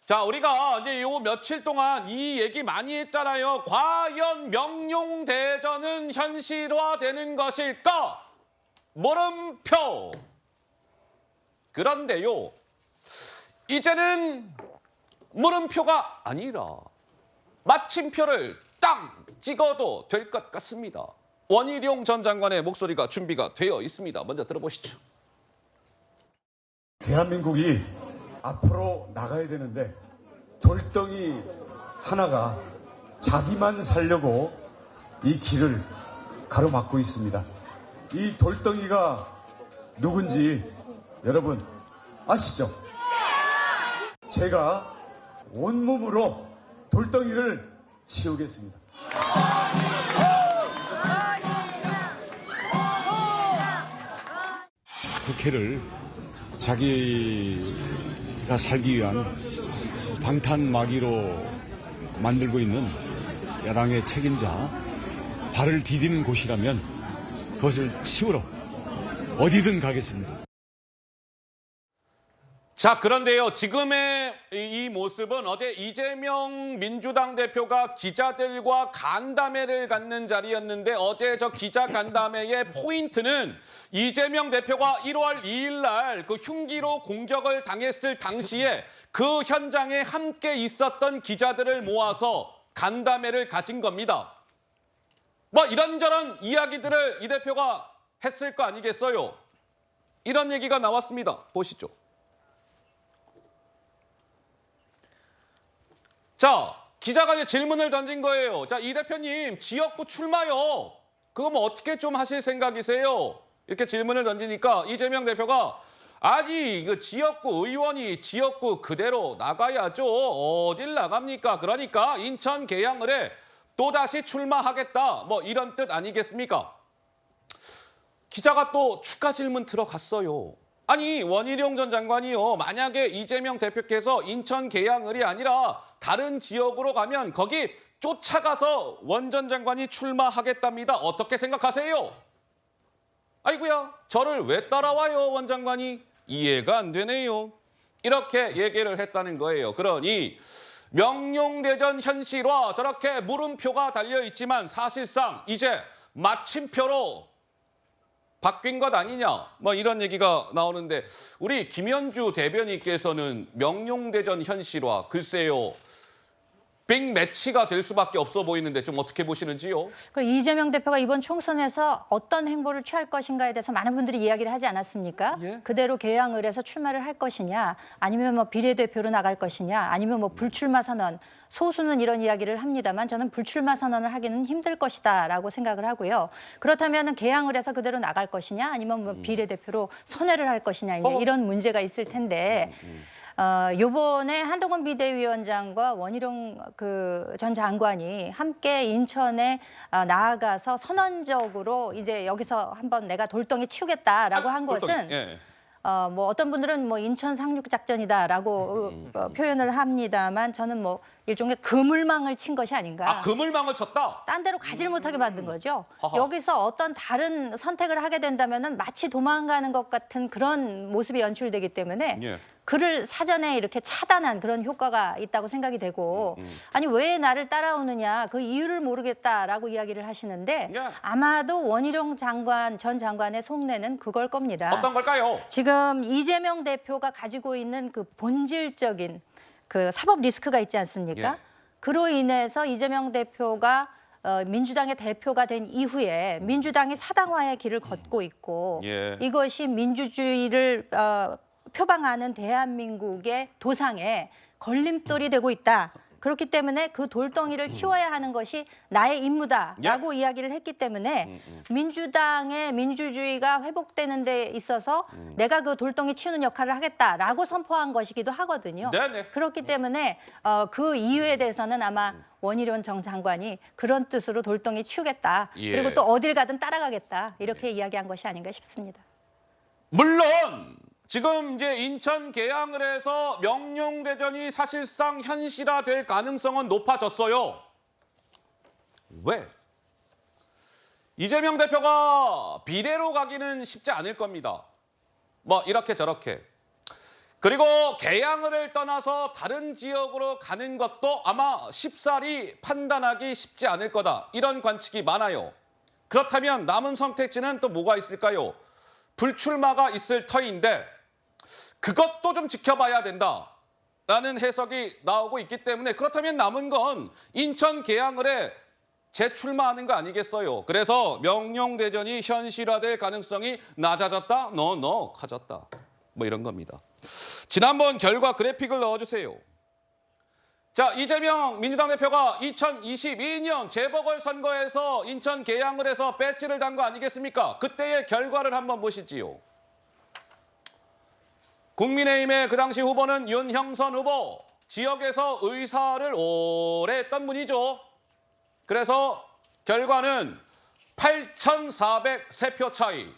자, 우리가 이제 요 며칠 동안 이 얘기 많이 했잖아요. 과연 명룡대전은 현실화되는 것일까? 물음표. 그런데요, 이제는 물음표가 아니라 마침표를 딱 찍어도 될 것 같습니다. 원희룡 전 장관의 목소리가 준비가 되어 있습니다. 먼저 들어보시죠. 대한민국이 앞으로 나가야 되는데 돌덩이 하나가 자기만 살려고 이 길을 가로막고 있습니다. 이 돌덩이가 누군지 여러분 아시죠? 제가 온몸으로 돌덩이를 치우겠습니다. 국회를 자기가 살기 위한 방탄마기로 만들고 있는 야당의 책임자, 발을 디디는 곳이라면 그것을 치우러 어디든 가겠습니다. 자, 그런데요, 지금의 이 모습은 어제 이재명 민주당 대표가 기자들과 간담회를 갖는 자리였는데, 어제 저 기자 간담회의 포인트는 이재명 대표가 1월 2일 날 그 흉기로 공격을 당했을 당시에 그 현장에 함께 있었던 기자들을 모아서 간담회를 가진 겁니다. 뭐 이런저런 이야기들을 이 대표가 했을 거 아니겠어요? 이런 얘기가 나왔습니다. 보시죠. 자, 기자가 이제 질문을 던진 거예요. 자, 이 대표님 지역구 출마요. 그거 뭐 어떻게 좀 하실 생각이세요? 이렇게 질문을 던지니까 이재명 대표가 아니, 그 지역구 의원이 지역구 그대로 나가야죠. 어딜 나갑니까? 그러니까 인천 계양을에 또다시 출마하겠다. 뭐 이런 뜻 아니겠습니까? 기자가 또 추가 질문 들어갔어요. 아니, 원희룡 전 장관이요, 만약에 이재명 대표께서 인천 계양을이 아니라 다른 지역으로 가면 거기 쫓아가서 원 전 장관이 출마하겠답니다. 어떻게 생각하세요? 아이고야, 저를 왜 따라와요, 원 장관이? 이해가 안 되네요. 이렇게 얘기를 했다는 거예요. 그러니 명룡대전 현실화, 저렇게 물음표가 달려있지만 사실상 이제 마침표로 바뀐 것 아니냐, 뭐 이런 얘기가 나오는데, 우리 김현주 대변인께서는 명룡대전 현실화, 글쎄요, 빅매치가 될 수밖에 없어 보이는데 좀 어떻게 보시는지요? 그리고 이재명 대표가 이번 총선에서 어떤 행보를 취할 것인가에 대해서 많은 분들이 이야기를 하지 않았습니까? 예? 그대로 계양을 해서 출마를 할 것이냐, 아니면 뭐 비례대표로 나갈 것이냐, 아니면 뭐 불출마 선언. 소수는 이런 이야기를 합니다만 저는 불출마 선언을 하기는 힘들 것이다라고 생각을 하고요. 그렇다면 계양을 해서 그대로 나갈 것이냐, 아니면 뭐 비례대표로 선회를 할 것이냐, 이제 이런 문제가 있을 텐데. 요번에 한동훈 비대위원장과 원희룡 전 장관이 함께 인천에 나아가서 선언적으로 이제 여기서 한번 내가 돌덩이 치우겠다라고 한 것은 예. 뭐 어떤 분들은 뭐 인천 상륙 작전이다라고 표현을 합니다만 저는 뭐 일종의 그물망을 친 것이 아닌가. 아, 그물망을 쳤다? 딴 데로 가지를 못하게 만든 거죠. 허허. 여기서 어떤 다른 선택을 하게 된다면은 마치 도망가는 것 같은 그런 모습이 연출되기 때문에 예. 그를 사전에 이렇게 차단한 그런 효과가 있다고 생각이 되고, 아니 왜 나를 따라오느냐, 그 이유를 모르겠다라고 이야기를 하시는데 예. 아마도 원희룡 전 장관의 속내는 그걸 겁니다. 어떤 걸까요? 지금 이재명 대표가 가지고 있는 그 본질적인 그 사법 리스크가 있지 않습니까? 예. 그로 인해서 이재명 대표가 민주당의 대표가 된 이후에 민주당이 사당화의 길을 걷고 있고, 예. 이것이 민주주의를 표방하는 대한민국의 도상에 걸림돌이 되고 있다. 그렇기 때문에 그 돌덩이를 치워야 하는 것이 나의 임무다라고 이야기를 했기 때문에 민주당의 민주주의가 회복되는 데 있어서 내가 그 돌덩이 치우는 역할을 하겠다라고 선포한 것이기도 하거든요. 네네. 그렇기 때문에 그 이유에 대해서는 아마 원희룡 전 장관이 그런 뜻으로 돌덩이 치우겠다. 예. 그리고 또 어딜 가든 따라가겠다. 이렇게 이야기한 것이 아닌가 싶습니다. 물론 지금 이제 인천 계양을 해서 명룡대전이 사실상 현실화될 가능성은 높아졌어요. 왜? 이재명 대표가 비례로 가기는 쉽지 않을 겁니다. 뭐 이렇게 저렇게. 그리고 개항을 떠나서 다른 지역으로 가는 것도 아마 쉽사리 판단하기 쉽지 않을 거다. 이런 관측이 많아요. 그렇다면 남은 선택지는 또 뭐가 있을까요? 불출마가 있을 터인데 그것도 좀 지켜봐야 된다라는 해석이 나오고 있기 때문에 그렇다면 남은 건 인천 계양을에 재출마하는 거 아니겠어요? 그래서 명령대전이 현실화될 가능성이 낮아졌다? 커졌다. 뭐 이런 겁니다. 지난번 결과 그래픽을 넣어주세요. 자, 이재명 민주당 대표가 2022년 재보궐선거에서 인천 계양을 해서 배지를 단 거 아니겠습니까? 그때의 결과를 한번 보시지요. 국민의힘의 그 당시 후보는 윤형선 후보, 지역에서 의사를 오래 했던 분이죠. 그래서 결과는 8,403표 차이.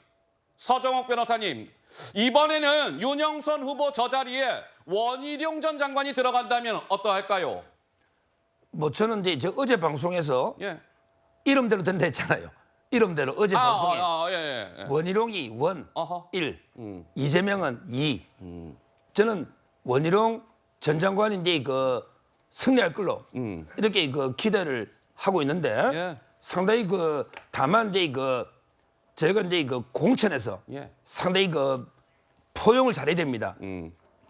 서정옥 변호사님, 이번에는 윤형선 후보 저 자리에 원희룡 전 장관이 들어간다면 어떠할까요? 뭐 저는 이제 저 어제 방송에서 예. 이름대로 된다 했잖아요. 이름대로 어제 방송에 예. 원희룡이 원, 어허. 1, 이재명은 2. 저는 원희룡 전 장관이 이제 그 승리할 걸로 이렇게 그 기대를 하고 있는데 예. 상당히 그 다만 이제 그 저희가 이제 그 공천에서 예. 상당히 그 포용을 잘해야 됩니다.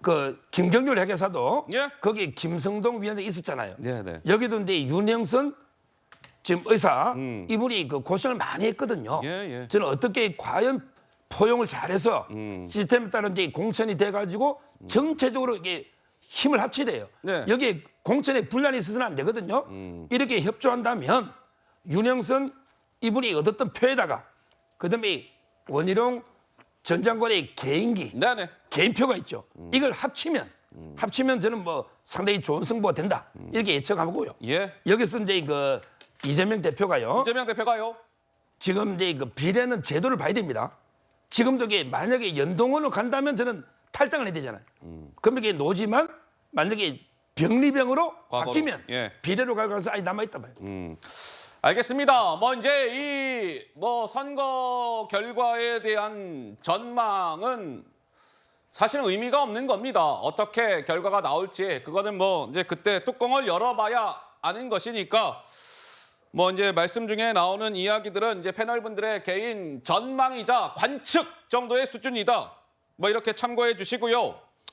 그 김경률 회계사도 예. 거기 김성동 위원장 있었잖아요. 네. 여기도 이제 윤영선 지금 의사 이분이 그 고생을 많이 했거든요. 예. 저는 어떻게 과연 포용을 잘해서 시스템에 따른 이제 공천이 돼가지고 정체적으로 이게 힘을 합쳐야 돼요. 네. 여기에 공천에 분란이 있어서는 안 되거든요. 이렇게 협조한다면 윤영선 이분이 얻었던 표에다가 그다음에 원희룡 전 장관의 개인기, 네네. 개인표가 있죠. 이걸 합치면 저는 뭐 상당히 좋은 승부가 된다. 이렇게 예측하고요. 예. 여기서 이제 그 이재명 대표가요. 이재명 대표가요. 지금 이제 그 비례는 제도를 봐야 됩니다. 지금도 이게 만약에 연동으로 간다면 저는 탈당을 해야 되잖아요. 그럼 이게 노지만 만약에 병리병으로 과거로. 바뀌면 예. 비례로 갈 가능성이 남아 있단 말이에요. 알겠습니다. 뭐 이제 이 뭐 선거 결과에 대한 전망은 사실은 의미가 없는 겁니다. 어떻게 결과가 나올지 그거는 뭐 이제 그때 뚜껑을 열어봐야 아는 것이니까 뭐 이제 말씀 중에 나오는 이야기들은 이제 패널분들의 개인 전망이자 관측 정도의 수준이다. 뭐 이렇게 참고해 주시고요.